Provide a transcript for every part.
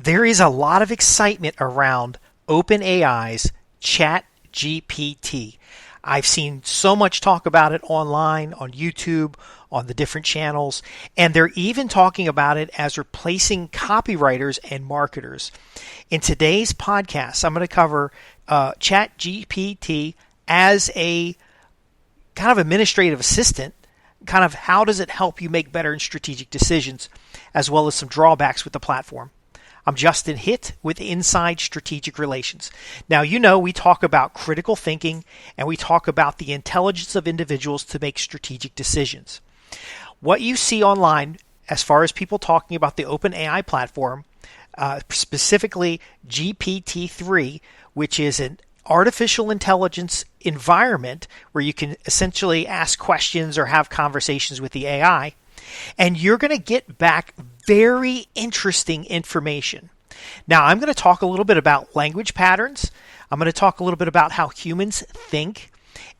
There is a lot of excitement around OpenAI's Chat GPT. I've seen so much talk about it online, on YouTube, on the different channels, and they're even talking about it as replacing copywriters and marketers. In today's podcast, I'm going to cover Chat GPT as a kind of administrative assistant. Kind of how does it help you make better and strategic decisions, as well as some drawbacks with the platform. I'm Justin Hitt with Inside Strategic Relations. Now, we talk about critical thinking and we talk about the intelligence of individuals to make strategic decisions. What you see online, as far as people talking about the OpenAI platform, specifically GPT-3, which is an artificial intelligence environment where you can essentially ask questions or have conversations with the AI, and you're going to get back very interesting information. Now, I'm going to talk a little bit about language patterns. I'm going to talk a little bit about how humans think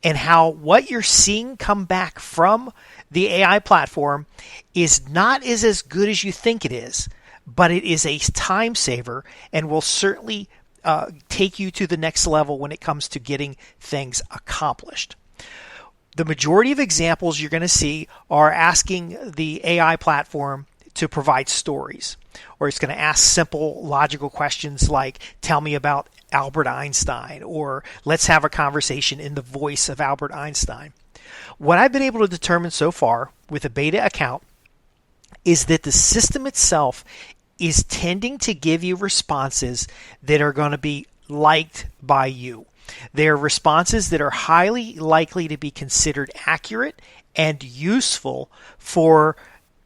and how what you're seeing come back from the AI platform is not as good as you think it is, but it is a time saver and will certainly take you to the next level when it comes to getting things accomplished. The majority of examples you're going to see are asking the AI platform to provide stories, or it's going to ask simple logical questions like, tell me about Albert Einstein, or let's have a conversation in the voice of Albert Einstein. What I've been able to determine so far with a beta account is that the system itself is tending to give you responses that are going to be liked by you. They're responses that are highly likely to be considered accurate and useful for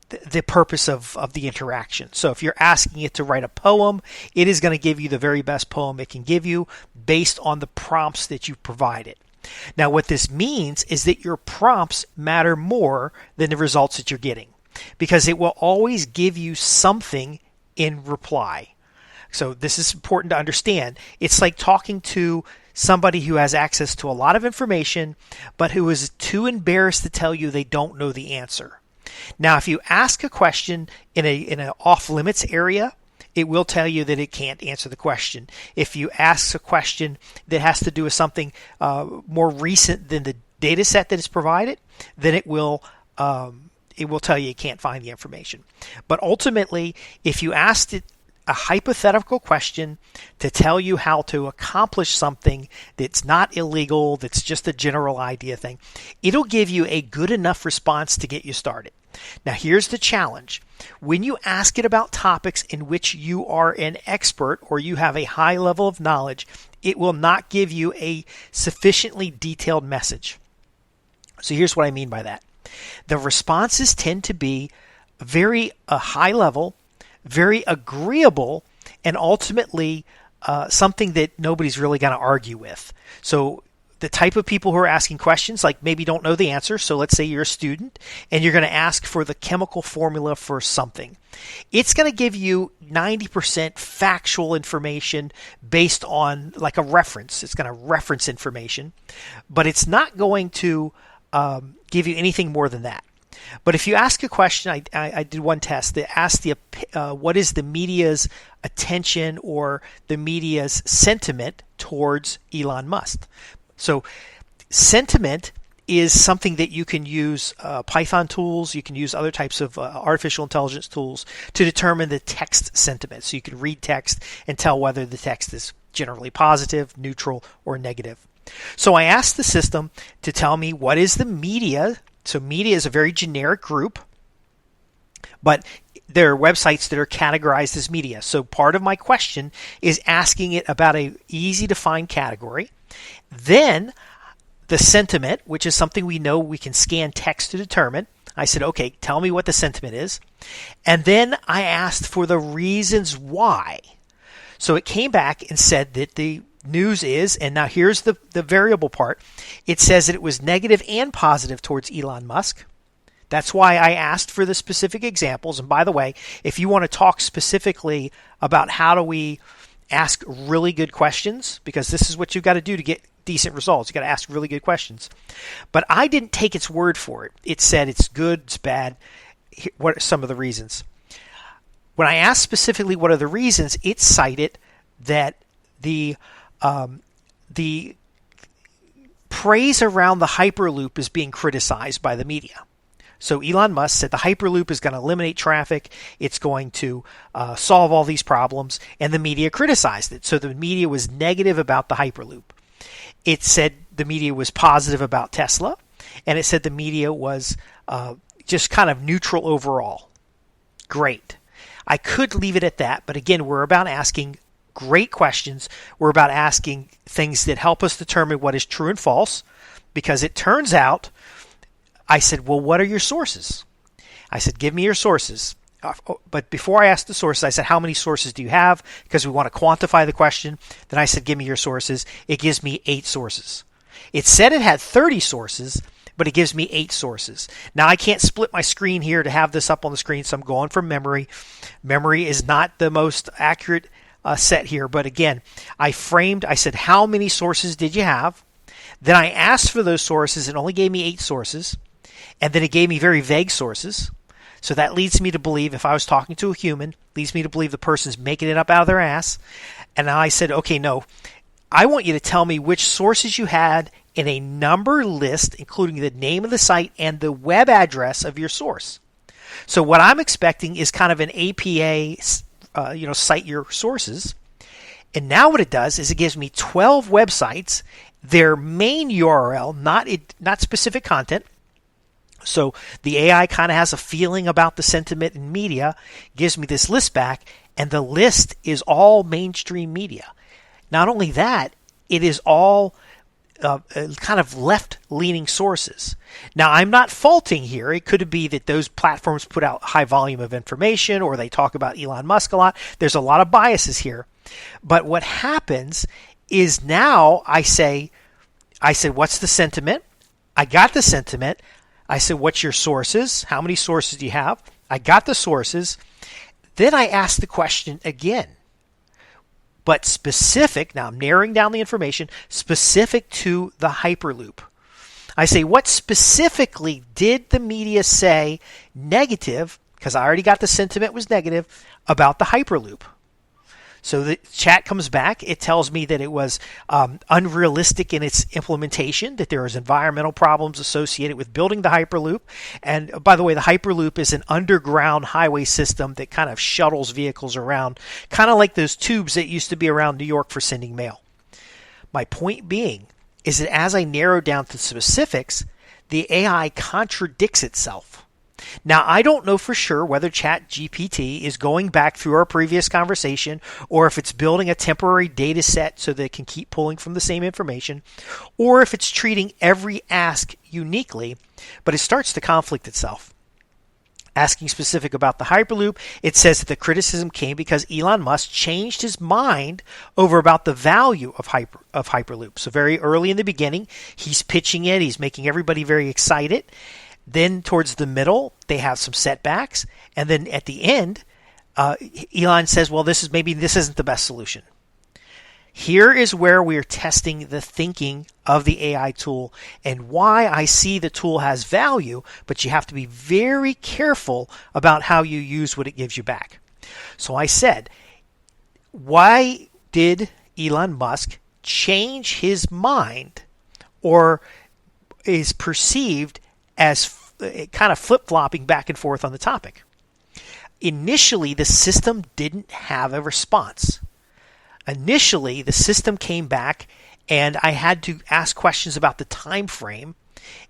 the purpose of the interaction. So if you're asking it to write a poem, it is going to give you the very best poem it can give you based on the prompts that you provided. Now, what this means is that your prompts matter more than the results that you're getting, because it will always give you something in reply. So this is important to understand. It's like talking to somebody who has access to a lot of information, but who is too embarrassed to tell you they don't know the answer. Now, if you ask a question in an off-limits area, it will tell you that it can't answer the question. If you ask a question that has to do with something more recent than the data set that is provided, then it will tell you it can't find the information. But ultimately, if you asked it a hypothetical question to tell you how to accomplish something that's not illegal, that's just a general idea thing, it'll give you a good enough response to get you started. Now, here's the challenge. When you ask it about topics in which you are an expert or you have a high level of knowledge, it will not give you a sufficiently detailed message. So here's what I mean by that. The responses tend to be very high level, very agreeable, and ultimately something that nobody's really going to argue with. So the type of people who are asking questions, like maybe don't know the answer. So let's say you're a student and you're going to ask for the chemical formula for something. It's going to give you 90% factual information based on like a reference. It's going to reference information, but it's not going to give you anything more than that. But if you ask a question, I did one test that asked what is the media's attention or the media's sentiment towards Elon Musk. So sentiment is something that you can use Python tools, you can use other types of artificial intelligence tools to determine the text sentiment. So you can read text and tell whether the text is generally positive, neutral, or negative. So I asked the system to tell me what is the media. So media is a very generic group, but there are websites that are categorized as media. So part of my question is asking it about a easy to find category. Then the sentiment, which is something we know we can scan text to determine. I said, okay, tell me what the sentiment is. And then I asked for the reasons why. So it came back and said that the news is, and now here's the variable part, it says that it was negative and positive towards Elon Musk. That's why I asked for the specific examples. And by the way, if you want to talk specifically about how do we ask really good questions, because this is what you've got to do to get decent results. You've got to ask really good questions. But I didn't take its word for it. It said it's good, it's bad. What are some of the reasons? When I asked specifically what are the reasons, it cited that the praise around the Hyperloop is being criticized by the media. So Elon Musk said the Hyperloop is going to eliminate traffic. It's going to solve all these problems. And the media criticized it. So the media was negative about the Hyperloop. It said the media was positive about Tesla. And it said the media was just kind of neutral overall. Great. I could leave it at that. But again, we're about asking great questions. We're about asking things that help us determine what is true and false. Because it turns out, I said, well, what are your sources? I said, give me your sources. But before I asked the sources, I said, how many sources do you have? Because we want to quantify the question. Then I said, give me your sources. It gives me 8 sources. It said it had 30 sources, but it gives me 8 sources. Now, I can't split my screen here to have this up on the screen, so I'm going from memory. Memory is not the most accurate set here. But again, I said, how many sources did you have? Then I asked for those sources. It only gave me 8 sources. And then it gave me very vague sources. So that leads me to believe, if I was talking to a human, leads me to believe the person's making it up out of their ass. And now I said, okay, no, I want you to tell me which sources you had in a number list, including the name of the site and the web address of your source. So what I'm expecting is kind of an APA, cite your sources. And now what it does is it gives me 12 websites, their main URL, not specific content. So the AI kind of has a feeling about the sentiment in media, gives me this list back, and the list is all mainstream media. Not only that, it is all kind of left-leaning sources. Now, I'm not faulting here. It could be that those platforms put out high volume of information, or they talk about Elon Musk a lot. There's a lot of biases here. But what happens is now I said, what's the sentiment? I got the sentiment. I said, what's your sources? How many sources do you have? I got the sources. Then I asked the question again. But specific, now I'm narrowing down the information, specific to the Hyperloop. I say, what specifically did the media say negative, because I already got the sentiment was negative, about the Hyperloop? So the chat comes back. It tells me that it was unrealistic in its implementation, that there was environmental problems associated with building the Hyperloop. And by the way, the Hyperloop is an underground highway system that kind of shuttles vehicles around, kind of like those tubes that used to be around New York for sending mail. My point being is that as I narrow down to specifics, the AI contradicts itself. Now, I don't know for sure whether Chat GPT is going back through our previous conversation, or if it's building a temporary data set so that it can keep pulling from the same information, or if it's treating every ask uniquely, but it starts to conflict itself. Asking specific about the Hyperloop, it says that the criticism came because Elon Musk changed his mind over about the value of Hyperloop. So very early in the beginning, he's pitching it, he's making everybody very excited. Then towards the middle, they have some setbacks. And then at the end, Elon says, well, this isn't the best solution. Here is where we are testing the thinking of the AI tool and why I see the tool has value, but you have to be very careful about how you use what it gives you back. So I said, why did Elon Musk change his mind, or is perceived as kind of flip-flopping back and forth on the topic? Initially, the system didn't have a response. Initially, the system came back and I had to ask questions about the time frame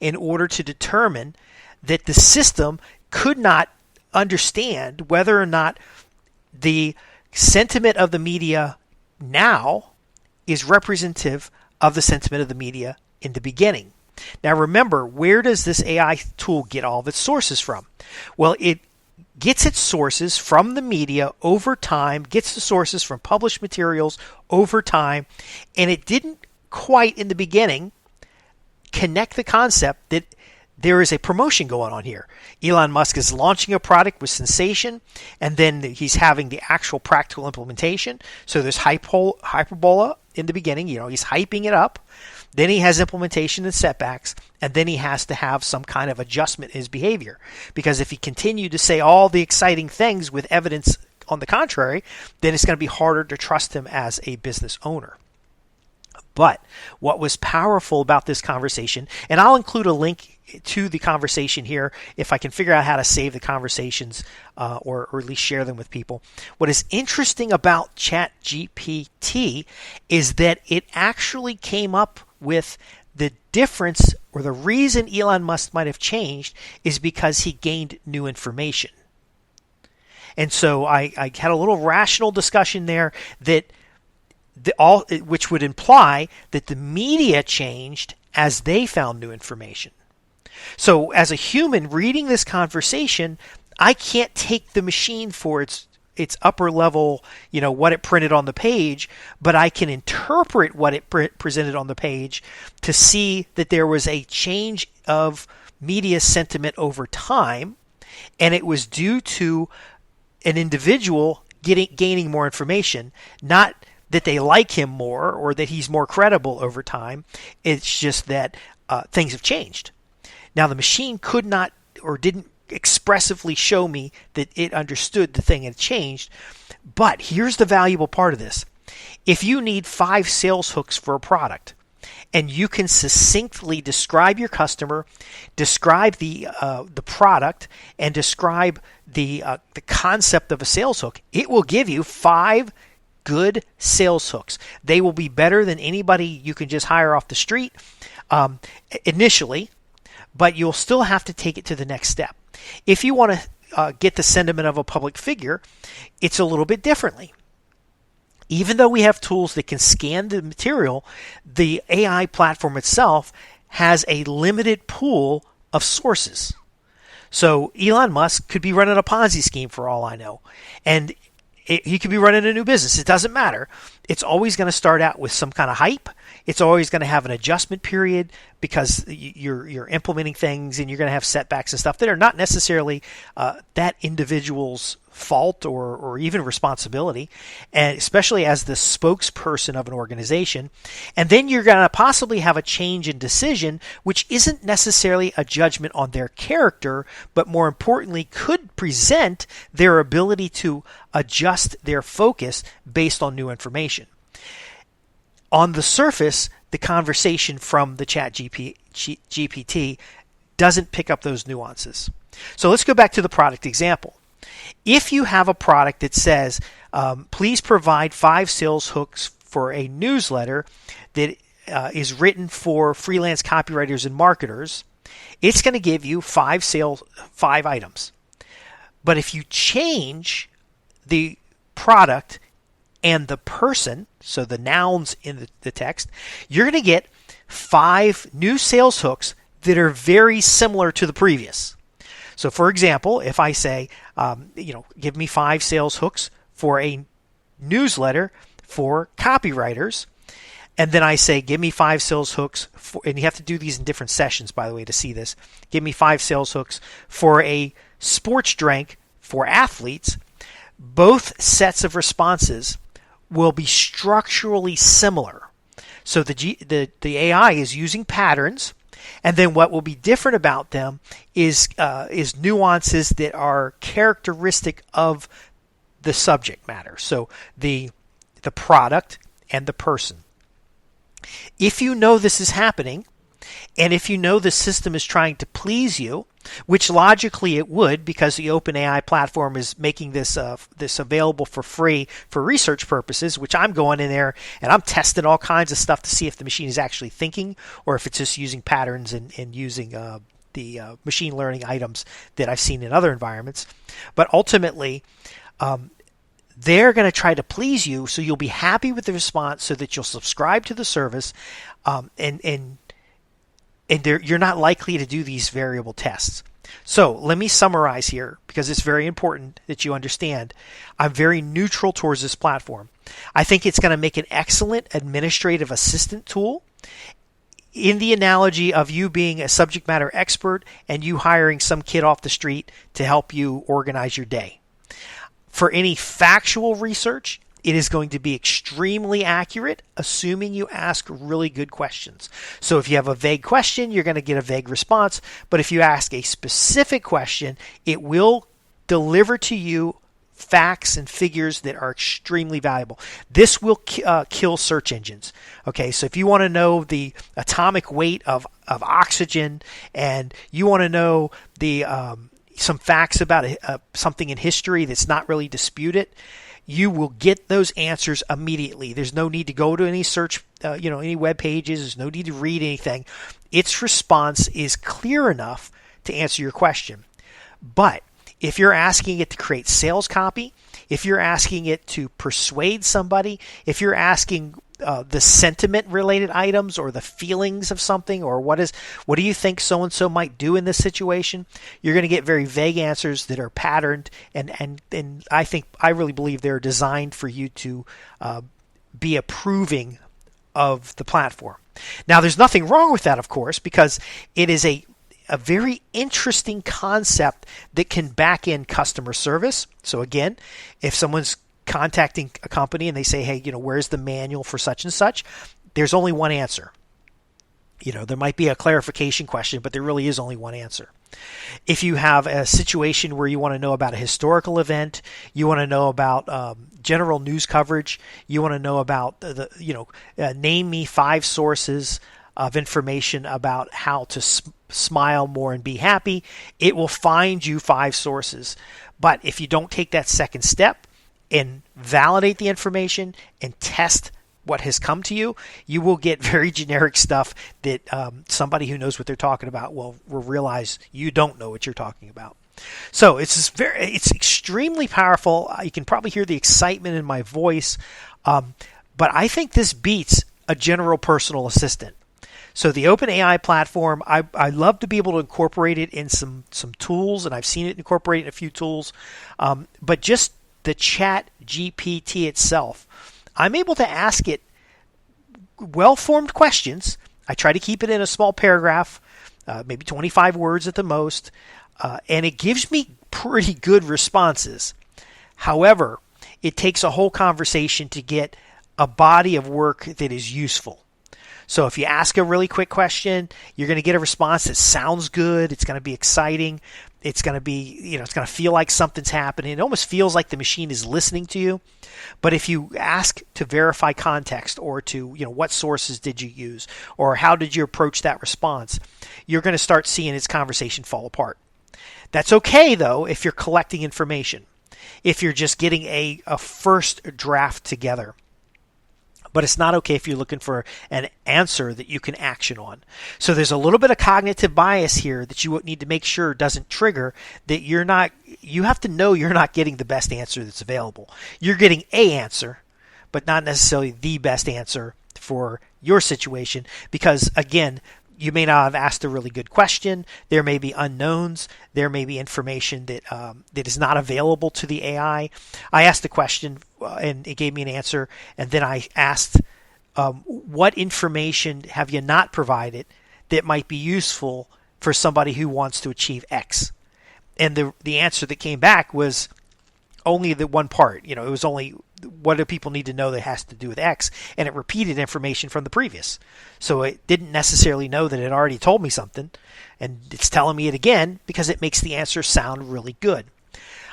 in order to determine that the system could not understand whether or not the sentiment of the media now is representative of the sentiment of the media in the beginning. Now remember, where does this AI tool get all of its sources from? Well, it gets its sources from the media over time, gets the sources from published materials over time, and it didn't quite in the beginning connect the concept that there is a promotion going on here. Elon Musk is launching a product with sensation, and then he's having the actual practical implementation. So there's hyperbola in the beginning, he's hyping it up. Then he has implementation and setbacks, and then he has to have some kind of adjustment in his behavior. Because if he continued to say all the exciting things with evidence on the contrary, then it's going to be harder to trust him as a business owner. But what was powerful about this conversation, and I'll include a link to the conversation here if I can figure out how to save the conversations or at least share them with people. What is interesting about Chat GPT is that it actually came up with the difference, or the reason Elon Musk might have changed is because he gained new information. And so I had a little rational discussion there that which would imply that the media changed as they found new information. So as a human reading this conversation, I can't take the machine for its upper level, what it printed on the page, but I can interpret what it presented on the page to see that there was a change of media sentiment over time, and it was due to an individual gaining more information, not that they like him more or that he's more credible over time. It's just that things have changed. Now, the machine could not or didn't expressively show me that it understood the thing had changed. But here's the valuable part of this. If you need 5 sales hooks for a product, and you can succinctly describe your customer, describe the product, and describe the concept of a sales hook, it will give you 5 good sales hooks. They will be better than anybody you can just hire off the street initially, but you'll still have to take it to the next step. If you want to get the sentiment of a public figure, it's a little bit differently. Even though we have tools that can scan the material, the AI platform itself has a limited pool of sources. So Elon Musk could be running a Ponzi scheme for all I know. And he could be running a new business. It doesn't matter. It's always going to start out with some kind of hype. It's always going to have an adjustment period because you're implementing things and you're going to have setbacks and stuff that are not necessarily that individual's fault or even responsibility, and especially as the spokesperson of an organization. And then you're going to possibly have a change in decision, which isn't necessarily a judgment on their character, but more importantly could present their ability to adjust their focus based on new information. On the surface, the conversation from the Chat GPT doesn't pick up those nuances. So let's go back to the product example. If you have a product that says, please provide 5 sales hooks for a newsletter that is written for freelance copywriters and marketers, it's going to give you 5 items. But if you change the product and the person, so the nouns in the text, you're going to get 5 new sales hooks that are very similar to the previous. So for example, if I say, give me 5 sales hooks for a newsletter for copywriters, and then I say, give me 5 sales hooks for, and you have to do these in different sessions, by the way, to see this. Give me 5 sales hooks for a sports drink for athletes. Both sets of responses will be structurally similar. So the AI is using patterns, and then what will be different about them is nuances that are characteristic of the subject matter. So the product and the person. If you know this is happening, and if you know the system is trying to please you, which logically it would, because the OpenAI platform is making this available for free for research purposes, which I'm going in there and I'm testing all kinds of stuff to see if the machine is actually thinking or if it's just using patterns and using the machine learning items that I've seen in other environments. But ultimately, they're going to try to please you so you'll be happy with the response so that you'll subscribe to the service and you're not likely to do these variable tests. So let me summarize here because it's very important that you understand. I'm very neutral towards this platform. I think it's going to make an excellent administrative assistant tool in the analogy of you being a subject matter expert and you hiring some kid off the street to help you organize your day. For any factual research, it is going to be extremely accurate, assuming you ask really good questions. So if you have a vague question, you're going to get a vague response. But if you ask a specific question, it will deliver to you facts and figures that are extremely valuable. This will kill search engines. Okay, so if you want to know the atomic weight of oxygen, and you want to know the some facts about something in history that's not really disputed, you will get those answers immediately. There's no need to go to any search, any web pages. There's no need to read anything. Its response is clear enough to answer your question. But if you're asking it to create sales copy, if you're asking it to persuade somebody, if you're asking the sentiment-related items or the feelings of something, or what do you think so-and-so might do in this situation, you're going to get very vague answers that are patterned, and I really believe they're designed for you to be approving of the platform. Now, there's nothing wrong with that, of course, because it is a very interesting concept that can back in customer service. So again, if someone's contacting a company and they say, hey, where's the manual for such and such? There's only one answer. There might be a clarification question, but there really is only one answer. If you have a situation where you want to know about a historical event, you want to know about general news coverage, you want to know about name me 5 sources of information about how to smile more and be happy, it will find you 5 sources. But if you don't take that second step and validate the information and test what has come to you, you will get very generic stuff that somebody who knows what they're talking about will realize you don't know what you're talking about. So it's extremely powerful. You can probably hear the excitement in my voice, but I think this beats a general personal assistant. So the OpenAI platform, I love to be able to incorporate it in some tools, and I've seen it incorporated in a few tools. But just the Chat GPT itself, I'm able to ask it well-formed questions. I try to keep it in a small paragraph, maybe 25 words at the most, and it gives me pretty good responses. However, it takes a whole conversation to get a body of work that is useful. So if you ask a really quick question, you're going to get a response that sounds good. It's going to be exciting. It's going to be, it's going to feel like something's happening. It almost feels like the machine is listening to you. But if you ask to verify context, or to, what sources did you use, or how did you approach that response, you're going to start seeing its conversation fall apart. That's okay, though, if you're collecting information, if you're just getting a first draft together. But it's not okay if you're looking for an answer that you can action on. So there's a little bit of cognitive bias here that you need to make sure doesn't trigger, that you have to know you're not getting the best answer that's available. You're getting an answer, but not necessarily the best answer for your situation, because again, you may not have asked a really good question. There may be unknowns. There may be information that is not available to the AI. I asked the question and it gave me an answer, and then I asked, what information have you not provided that might be useful for somebody who wants to achieve X? And the answer that came back was only the one part. It was only what do people need to know that has to do with X, and it repeated information from the previous. So it didn't necessarily know that it already told me something, and it's telling me it again because it makes the answer sound really good.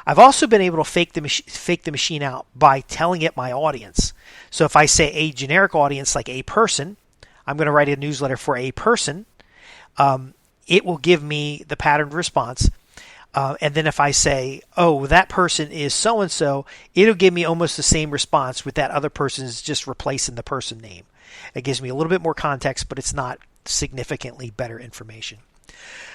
I've also been able to fake the machine out by telling it my audience. So if I say a generic audience like a person, I'm going to write a newsletter for a person, it will give me the patterned response. And then if I say, oh, that person is so-and-so, it'll give me almost the same response with that other person is just replacing the person name. It gives me a little bit more context, but it's not significantly better information.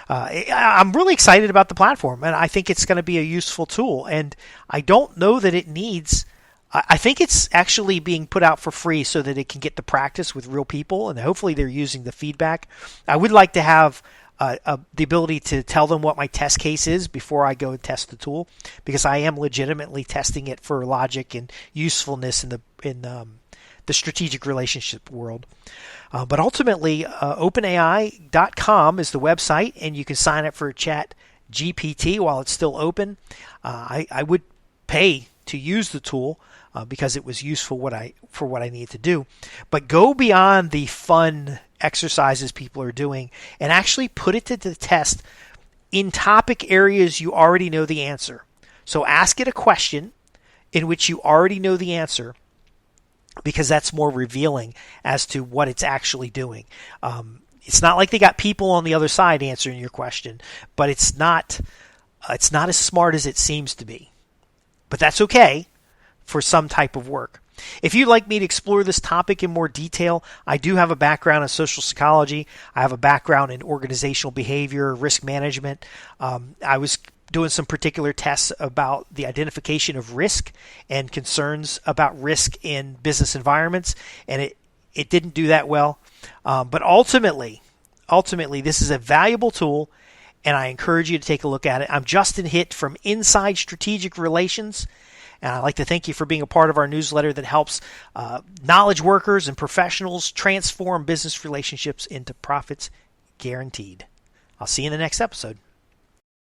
I'm really excited about the platform, and I think it's going to be a useful tool. And I don't know that it needs... I think it's actually being put out for free so that it can get the practice with real people, and hopefully they're using the feedback. I would like to have the ability to tell them what my test case is before I go and test the tool, because I am legitimately testing it for logic and usefulness in the strategic relationship world. But ultimately, OpenAI.com is the website, and you can sign up for Chat GPT while it's still open. I would pay to use the tool because it was useful for what I needed to do. But go beyond the fun exercises people are doing and actually put it to the test in topic areas you already know the answer. So ask it a question in which you already know the answer, because that's more revealing as to what it's actually doing. It's not like they got people on the other side answering your question, but it's not as smart as it seems to be. But that's okay for some type of work. If you'd like me to explore this topic in more detail, I do have a background in social psychology. I have a background in organizational behavior, risk management. I was doing some particular tests about the identification of risk and concerns about risk in business environments, and it didn't do that well. But ultimately, this is a valuable tool, and I encourage you to take a look at it. I'm Justin Hitt from Inside Strategic Relations, and I'd like to thank you for being a part of our newsletter that helps knowledge workers and professionals transform business relationships into profits guaranteed. I'll see you in the next episode.